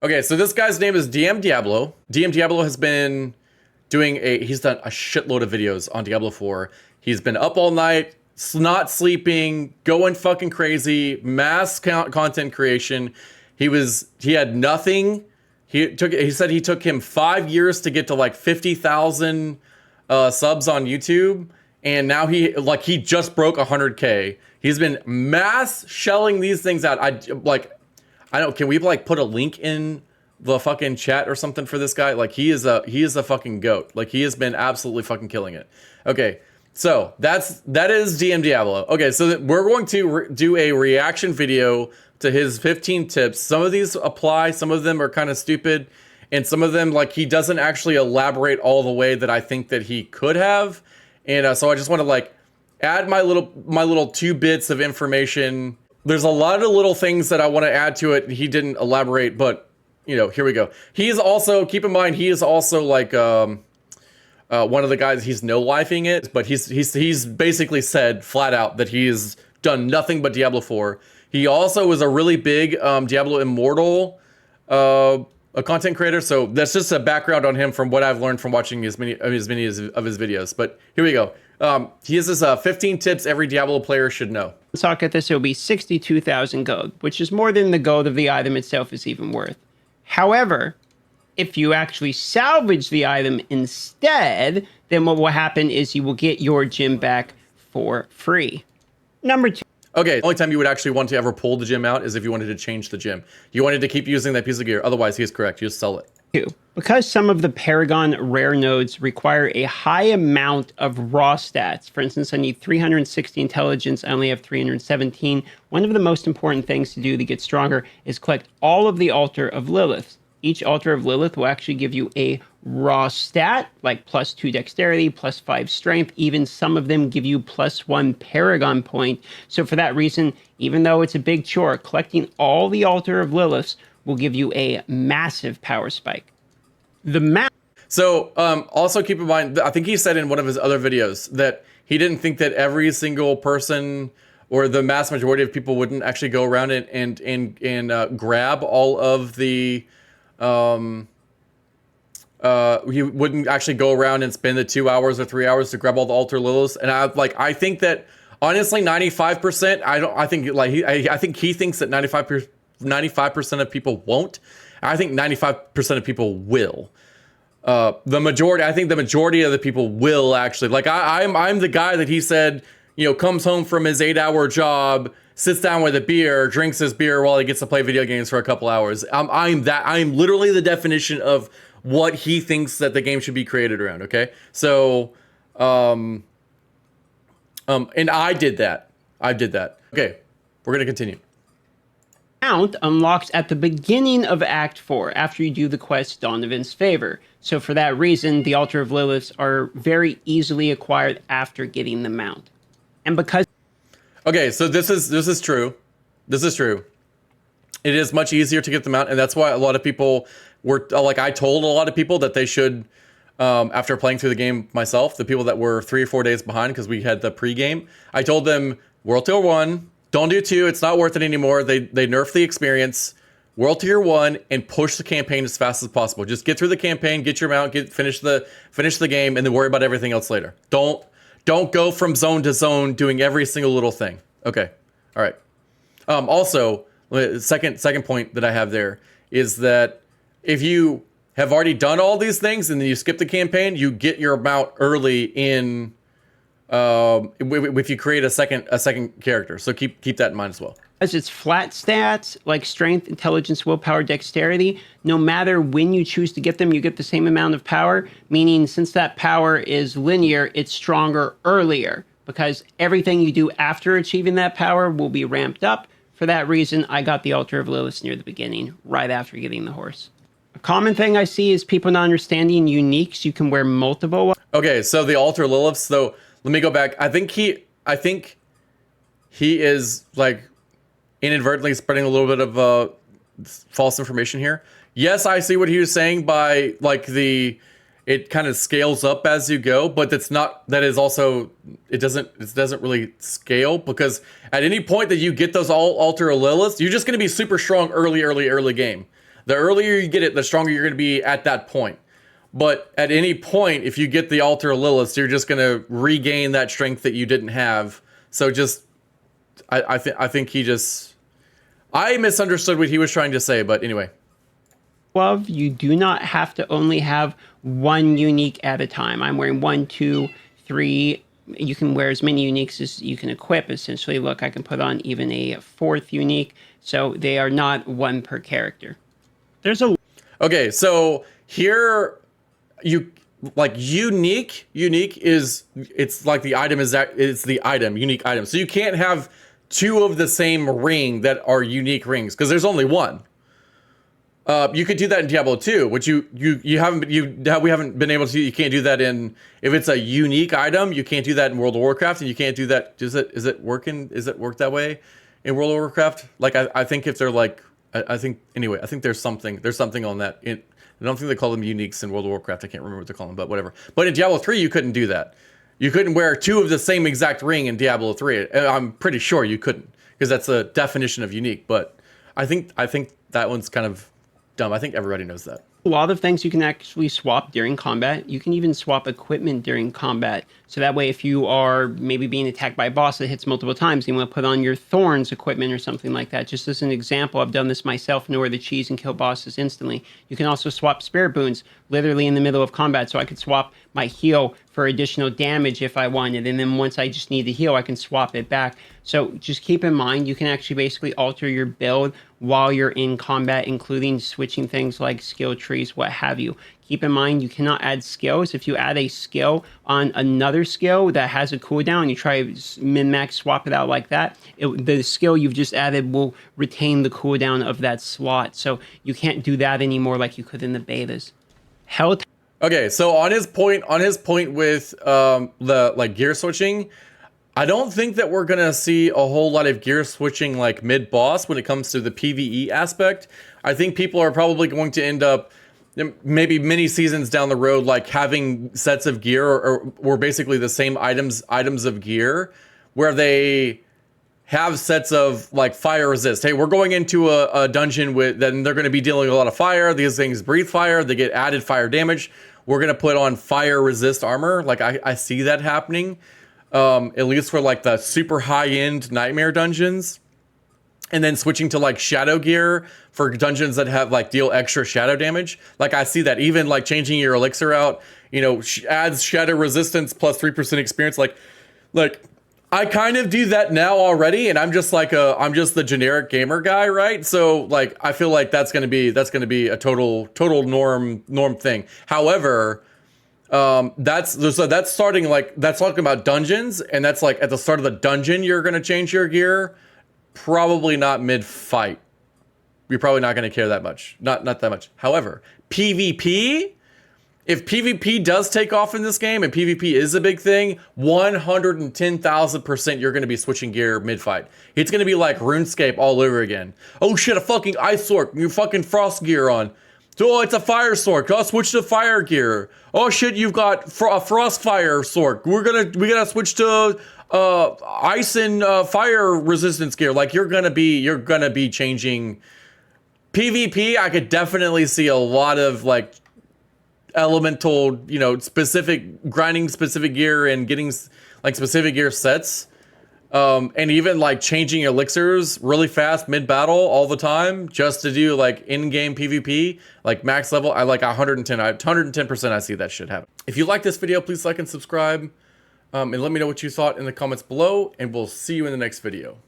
Okay, so this guy's name is DM Diablo. DM Diablo has been he's done a shitload of videos on Diablo 4. He's been up all night, not sleeping, going fucking crazy, mass content creation. He had nothing. He said he took him 5 years to get to like 50,000 subs on YouTube, and now he just broke 100K. He's been mass shelling these things out. Can we like put a link in the fucking chat or something for this guy? Like he is a fucking goat. Like he has been absolutely fucking killing it. Okay, so that is DM Diablo. Okay, so we're going to do a reaction video to his 15 tips. Some of these apply, some of them are kind of stupid, and some of them like he doesn't actually elaborate all the way that I think that he could have. And so I just want to like add my little 2 bits of information. There's a lot of little things that I want to add to it. He didn't elaborate, but you know, here we go. He's also, keep in mind, he is also like one of the guys. He's no-lifing it, but he's basically said flat out that he's done nothing but Diablo 4. He also was a really big Diablo Immortal a content creator. So that's just a background on him from what I've learned from watching as many of his videos. But here we go. He has this 15 tips every Diablo player should know. Let's at this. It will be 62,000 gold, which is more than the gold of the item itself is even worth. However, if you actually salvage the item instead, then what will happen is you will get your gem back for free. Number 2. Okay, the only time you would actually want to ever pull the gem out is if you wanted to change the gem. You wanted to keep using that piece of gear. Otherwise, he is correct. You just sell it. 2. Because some of the Paragon rare nodes require a high amount of raw stats. For instance, I need 360 intelligence. I only have 317. One of the most important things to do to get stronger is collect all of the Altar of Lilith. Each Altar of Lilith will actually give you a raw stat, like +2 dexterity, +5 strength. Even some of them give you +1 Paragon point. So for that reason, even though it's a big chore, collecting all the Altar of Liliths will give you a massive power spike. The map. So also keep in mind, I think he said in one of his other videos that he didn't think that every single person or the mass majority of people wouldn't actually go around and grab all of the he wouldn't actually go around and spend the 2 hours or 3 hours to grab all the Altar Liliths. And I think that honestly 95%, I think he thinks that 95% of people won't. I think 95% of people will. I think the majority of the people will actually. Like I'm the guy that he said, you know, comes home from his 8-hour job, sits down with a beer, drinks his beer while he gets to play video games for a couple hours. I'm literally the definition of what he thinks that the game should be created around. Okay, so and I did that. Okay, we're gonna continue. Mount unlocks at the beginning of Act 4 after you do the quest Donovan's Favor. So for that reason, the Altar of Liliths are very easily acquired after getting the mount. And because... Okay, so this is true. This is true. It is much easier to get the mount, and that's why a lot of people were... Like, I told a lot of people that they should, after playing through the game myself, the people that were 3 or 4 days behind, because we had the pre-game, I told them, World Tier 1... Don't do 2. It's not worth it anymore. They nerfed the experience. World Tier 1 and push the campaign as fast as possible. Just get through the campaign, get your mount, finish the game, and then worry about everything else later. Don't go from zone to zone doing every single little thing. Okay. All right. Also, second point that I have there is that if you have already done all these things and then you skip the campaign, you get your mount early in. If you create a second character, so keep that in mind as well. As it's flat stats like strength, intelligence, willpower, dexterity, no matter when you choose to get them, you get the same amount of power, meaning since that power is linear, it's stronger earlier because everything you do after achieving that power will be ramped up. For that reason, I got the Altar of Lilith near the beginning, right after getting the horse. A common thing I see is people not understanding uniques. You can wear multiple. Okay, so the Altar Lilith, so let me go back. I think he is like inadvertently spreading a little bit of false information here. Yes, I see what he was saying by like it kind of scales up as you go, but that is also it doesn't really scale because at any point that you get those Altar Liliths, you're just going to be super strong early game. The earlier you get it, the stronger you're going to be at that point. But at any point, if you get the Altar Lilith, you're just going to regain that strength that you didn't have. So just, I think he just, I misunderstood what he was trying to say, but anyway. 12, you do not have to only have one unique at a time. I'm wearing 1, 2, 3. You can wear as many uniques as you can equip. Essentially, look, I can put on even a 4th unique. So they are not one per character. There's a... Okay, so here, you, like, unique is, it's like the item is that, it's the item, unique item. So you can't have 2 of the same ring that are unique rings, because there's only one. You could do that in Diablo 2, which we haven't been able to. You can't do that in, if it's a unique item, you can't do that in World of Warcraft, and you can't do that. Is it work that way in World of Warcraft? Like I think if they're like, I think anyway, I think there's something on that. I don't think they call them uniques in World of Warcraft. I can't remember what they call them, but whatever. But in Diablo 3, you couldn't do that. You couldn't wear 2 of the same exact ring in Diablo 3. I'm pretty sure you couldn't, because that's a definition of unique. But I think that one's kind of dumb. I think everybody knows that. A lot of things you can actually swap during combat. You can even swap equipment during combat. So that way, if you are maybe being attacked by a boss that hits multiple times, you want to put on your Thorns equipment or something like that. Just as an example, I've done this myself in order to cheese and kill bosses instantly. You can also swap Spirit Boons literally in the middle of combat. So I could swap my heal for additional damage if I wanted. And then once I just need to heal, I can swap it back. So just keep in mind, you can actually basically alter your build while you're in combat, including switching things like skill trees, what have you. Keep in mind, you cannot add skills. If you add a skill on another skill that has a cooldown, you try to min-max swap it out like that, the skill you've just added will retain the cooldown of that slot. So you can't do that anymore like you could in the betas. Health. Okay, so on his point with the like gear switching, I don't think that we're gonna see a whole lot of gear switching like mid-boss when it comes to the PvE aspect. I think people are probably going to end up, maybe many seasons down the road, like having sets of gear or basically the same items of gear, where they have sets of like fire resist. Hey, we're going into a dungeon with, then they're going to be dealing with a lot of fire. These things breathe fire. They get added fire damage. We're going to put on fire resist armor. Like I see that happening, at least for like the super high end nightmare dungeons. And then switching to like shadow gear for dungeons that have like deal extra shadow damage. Like I see that, even like changing your elixir out, you know, adds shadow resistance plus 3% experience. Like I kind of do that now already, and I'm just the generic gamer guy, right? So like I feel like that's gonna be a total norm thing. However, that's talking about dungeons, and that's like at the start of the dungeon you're gonna change your gear. Probably not mid-fight. You're probably not going to care that much. Not that much. However, PvP, if PvP does take off in this game, and PvP is a big thing, 110,000% you're going to be switching gear mid-fight. It's going to be like RuneScape all over again. Oh shit, a fucking ice sword. Your fucking frost gear on. Oh, it's a fire sword. I'll switch to fire gear. Oh shit, you've got a frost fire sword. We gotta switch to ice and fire resistance gear. Like you're gonna be changing. PvP, I could definitely see a lot of like elemental, you know, grinding specific gear and getting like specific gear sets. And even like changing elixirs really fast mid-battle all the time just to do like in-game PvP, like max level. I like 110% I see that shit happen. If you like this video, please like and subscribe, and let me know what you thought in the comments below, and we'll see you in the next video.